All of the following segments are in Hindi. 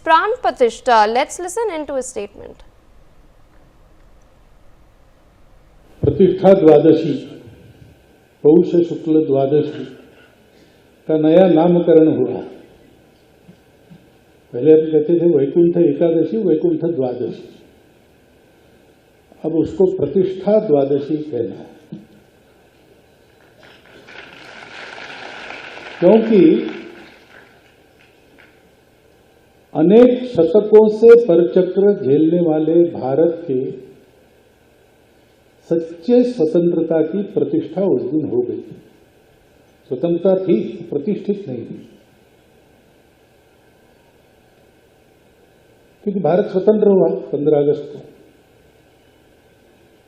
Pran Pratishtha. Let's listen into his statement. प्रतिष्ठा द्वादशी, पौष शुक्ल द्वादशी का नया नामकरण हुआ। पहले हम कहते थे वैकुंठ एकादशी, वैकुंठ द्वादशी, अब उसको प्रतिष्ठा द्वादशी कहना है। क्योंकि अनेक शतकों से परचक्र झेलने वाले भारत के सच्चे स्वतंत्रता की प्रतिष्ठा उस दिन हो गई। स्वतंत्रता थी, प्रतिष्ठित नहीं थी, क्योंकि भारत स्वतंत्र हुआ 15 अगस्त को,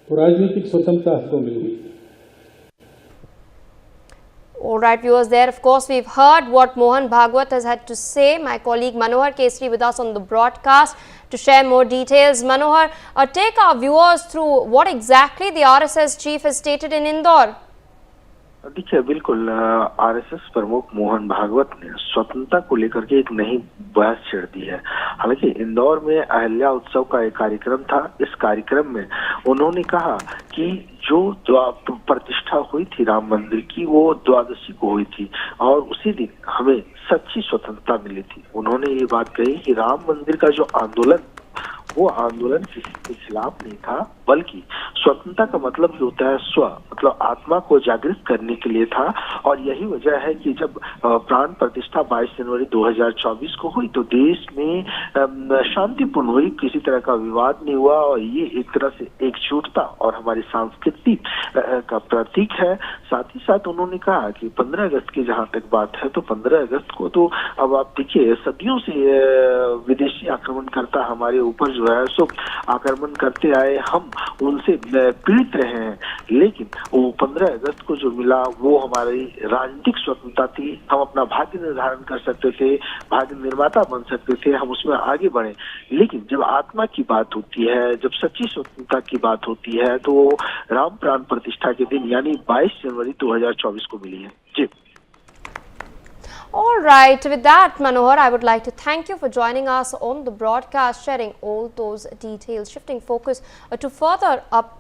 तो राजनीतिक स्वतंत्रता हमको मिल गई। All right, viewers, there of course we've heard what Mohan Bhagwat has had to say. My colleague Manohar Kesri with us on the broadcast to share more details. Manohar, take our viewers through what exactly the RSS chief has stated in Indore. देखिए, बिल्कुल आरएसएस प्रमुख मोहन भागवत ने स्वतंत्रता को लेकर के एक नई बहस छेड़ दी है। हालांकि इंदौर में अहिल्या उत्सव का एक कार्यक्रम था। इस कार्यक्रम में उन्होंने कहा कि जो प्रतिष्ठा हुई थी राम मंदिर की, वो द्वादशी को हुई थी और उसी दिन हमें सच्ची स्वतंत्रता मिली थी। उन्होंने ये बात कही कि राम मंदिर का जो आंदोलन, वो आंदोलन किसी के खिलाफ नहीं था, बल्कि स्वतंत्रता का मतलब ही होता है स्व, मतलब आत्मा को जागृत करने के लिए था। और यही वजह है कि जब प्राण प्रतिष्ठा 22 जनवरी 2024 को हुई तो देश में शांतिपूर्ण हुई, किसी तरह का विवाद नहीं हुआ और ये एक तरह से एकजुटता और हमारी संस्कृति का प्रतीक है। साथ ही साथ उन्होंने कहा कि 15 अगस्त की जहां तक बात है तो 15 अगस्त को तो अब आप देखिए सदियों से विदेशी आक्रमणकर्ता हमारे ऊपर जो है सो आक्रमण करते आए, हम उनसे पीड़ित रहे हैं, लेकिन वो 15 अगस्त को जो मिला वो हमारी राजनीतिक स्वतंत्रता थी। हम अपना भाग्य निर्धारण कर सकते थे, भाग्य निर्माता बन सकते थे, हम उसमें आगे बढ़े। लेकिन जब आत्मा की बात होती है, जब सच्ची स्वतंत्रता की बात होती है, तो राम प्राण प्रतिष्ठा के दिन यानी 22 जनवरी 2024 को मिली है। जी। All right, with that, Manohar, I would like to thank you for joining us on the broadcast, sharing all those details. Shifting focus to further updates.